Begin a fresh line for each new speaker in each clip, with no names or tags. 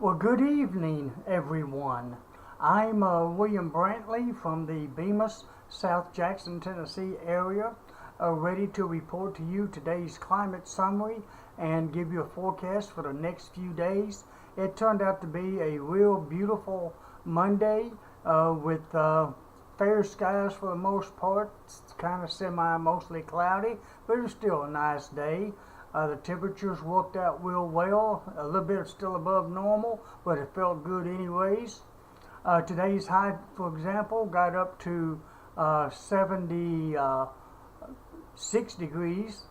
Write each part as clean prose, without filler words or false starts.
Well, good evening, everyone. I'm William Brantley from the Bemis, South Jackson, Tennessee area, ready to report to you today's climate summary and give you a forecast for the next few days. It turned out to be a real beautiful Monday with fair skies for the most part. It's kind of mostly cloudy, but it's still a nice day. The temperatures worked out real well, a little bit still above normal, but it felt good anyways. Today's high, for example, got up to 76 degrees.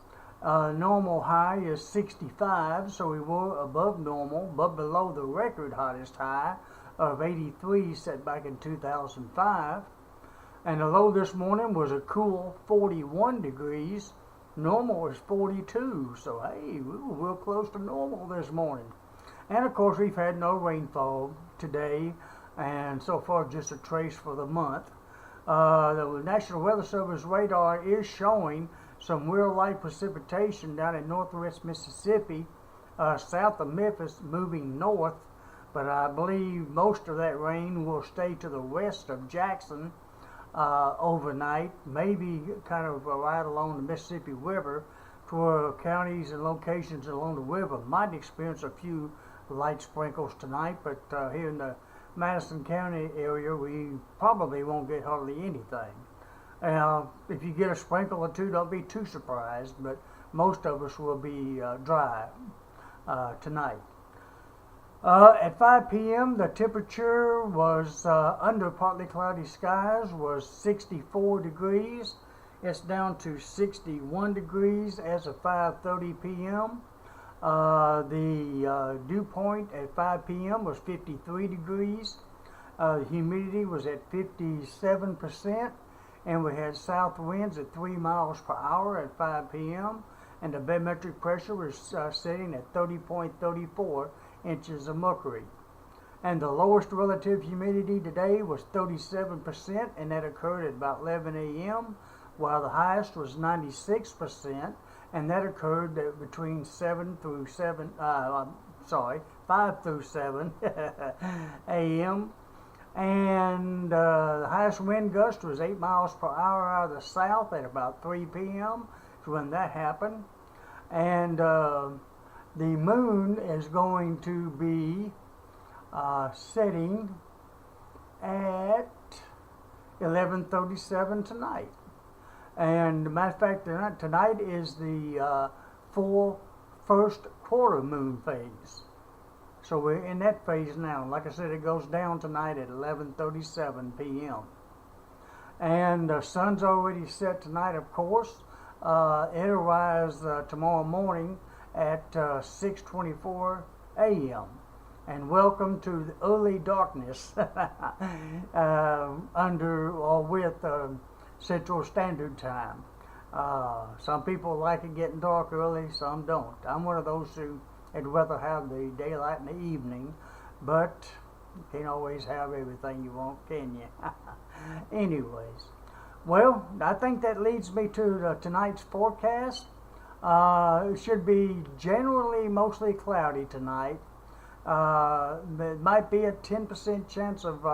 Normal high is 65, so we were above normal, but below the record hottest high of 83 set back in 2005. And the low this morning was a cool 41 degrees. Normal is 42, so hey, we were real close to normal this morning. And of course, we've had no rainfall today, and so far just a trace for the month. The National Weather Service radar is showing some real light precipitation down in northwest Mississippi, south of Memphis, moving north, but I believe most of that rain will stay to the west of Jackson overnight, maybe kind of right along the Mississippi River, to where counties and locations along the river might experience a few light sprinkles tonight, but here in the Madison County area we probably won't get hardly anything. If you get a sprinkle or two, don't be too surprised, but most of us will be dry tonight. At 5 p.m. the temperature was under partly cloudy skies was 64 degrees. It's down to 61 degrees as of 5:30 p.m. The dew point at 5 p.m. was 53 degrees. The humidity was at 57%, and we had south winds at 3 miles per hour at 5 p.m. and the barometric pressure was sitting at 30.34 inches of mercury. And the lowest relative humidity today was 37%, and that occurred at about 11 a.m., while the highest was 96%, and that occurred between 5 through 7 a.m. And the highest wind gust was 8 miles per hour out of the south at about 3 p.m. is when that happened. And the moon is going to be setting at 11:37 tonight. And matter of fact, tonight is the full first quarter moon phase. So we're in that phase now. Like I said, it goes down tonight at 11:37 p.m. And the sun's already set tonight, of course. It'll rise tomorrow morning at 6:24 a.m. And welcome to the early darkness under or with Central Standard Time. Some people like it getting dark early, some don't. I'm one of those who would rather have the daylight in the evening, but you can't always have everything you want, can you? Anyways, well, I think that leads me to tonight's forecast. It should be generally mostly cloudy tonight. There might be a 10% chance of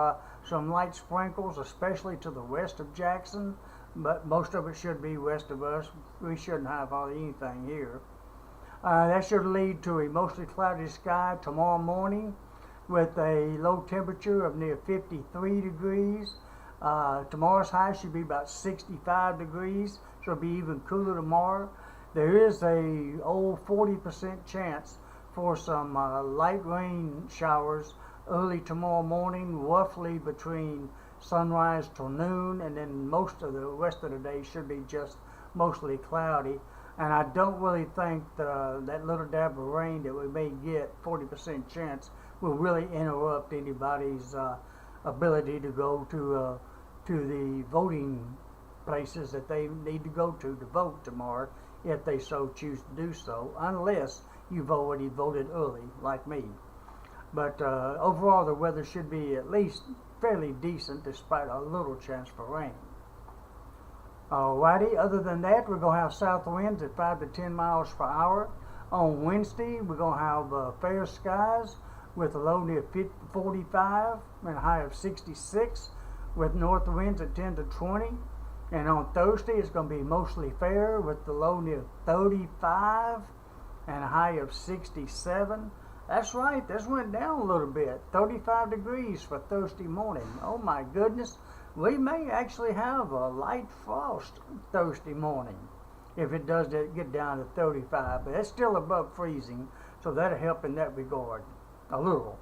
some light sprinkles, especially to the west of Jackson, but most of it should be west of us. We shouldn't have hardly anything here. That should lead to a mostly cloudy sky tomorrow morning with a low temperature of near 53 degrees. Tomorrow's high should be about 65 degrees, so it'll be even cooler tomorrow. There is a 40% chance for some light rain showers early tomorrow morning, roughly between sunrise till noon, and then most of the rest of the day should be just mostly cloudy. And I don't really think that little dab of rain that we may get, 40% chance, will really interrupt anybody's ability to go to the voting places that they need to go to vote tomorrow, if they so choose to do so, unless you've already voted early, like me. But overall, the weather should be at least fairly decent, despite a little chance for rain. Alrighty, other than that, we're going to have south winds at 5 to 10 miles per hour. On Wednesday, we're going to have fair skies with a low near 45 and a high of 66 with north winds at 10 to 20. And on Thursday, it's going to be mostly fair with the low near 35 and a high of 67. That's right, this went down a little bit. 35 degrees for Thursday morning. Oh my goodness. We may actually have a light frost Thursday morning if it does get down to 35. But it's still above freezing, so that'll help in that regard a little.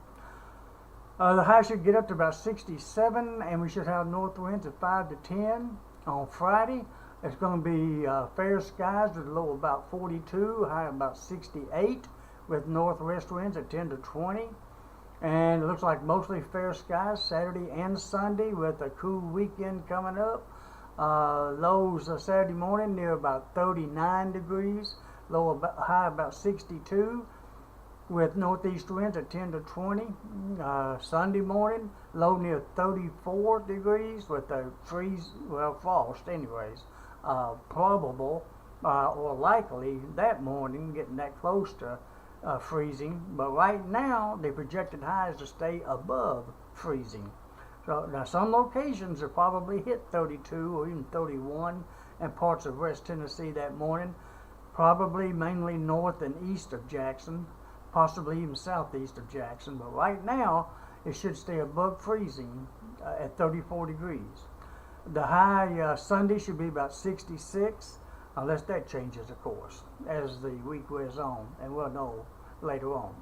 The high should get up to about 67, and we should have north winds at 5 to 10. On Friday, it's going to be fair skies with a low about 42, high about 68, with northwest winds at 10 to 20. And it looks like mostly fair skies Saturday and Sunday with a cool weekend coming up. Lows Saturday morning near about 39 degrees, high about 62. With northeast winds at 10 to 20. Sunday morning, low near 34 degrees with a frost anyways. Probable or likely that morning getting that close to freezing. But right now, the projected high is to stay above freezing. So now some locations will probably hit 32 or even 31 in parts of West Tennessee that morning. Probably mainly north and east of Jackson. Possibly even southeast of Jackson, but right now it should stay above freezing at 34 degrees. The high Sunday should be about 66, unless that changes, of course, as the week wears on, and we'll know later on.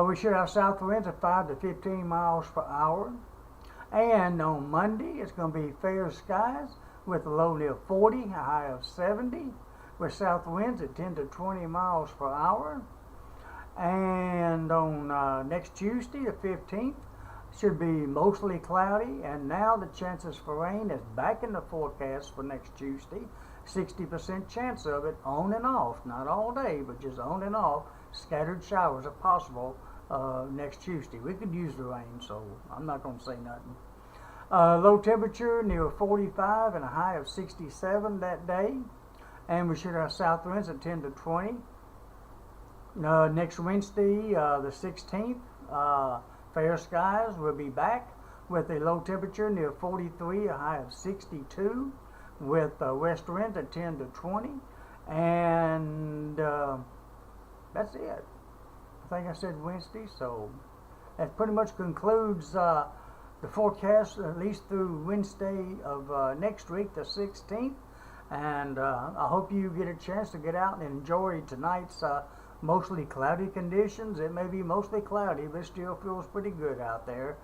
We should have south winds of 5 to 15 miles per hour, and on Monday it's going to be fair skies with a low near 40, a high of 70, with south winds at 10 to 20 miles per hour. And on next Tuesday, the 15th, should be mostly cloudy, and now the chances for rain is back in the forecast for next Tuesday. 60% chance of it on and off, not all day, but just on and off. Scattered showers are possible next Tuesday. We could use the rain, so I'm not going to say nothing. Low temperature near 45 and a high of 67 that day, and we should have south winds at 10 to 20. Next Wednesday, the 16th, fair skies will be back with a low temperature near 43, a high of 62, with west winds at 10 to 20, and that's it. I think I said Wednesday, so that pretty much concludes the forecast, at least through Wednesday of next week, the 16th, and I hope you get a chance to get out and enjoy tonight's mostly cloudy conditions. It may be mostly cloudy, but it still feels pretty good out there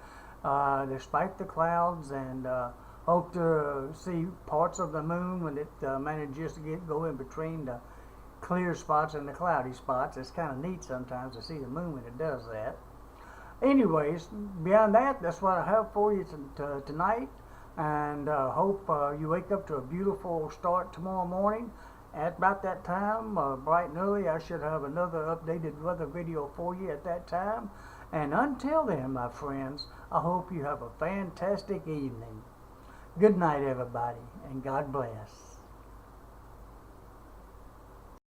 despite the clouds, and hope to see parts of the moon when it manages to go in between the clear spots and the cloudy spots. It's kind of neat sometimes to see the moon when it does that. Anyways, beyond that, that's what I have for you tonight, and hope you wake up to a beautiful start tomorrow morning. At about that time, bright and early, I should have another updated weather video for you at that time. And until then, my friends, I hope you have a fantastic evening. Good night, everybody, and God bless.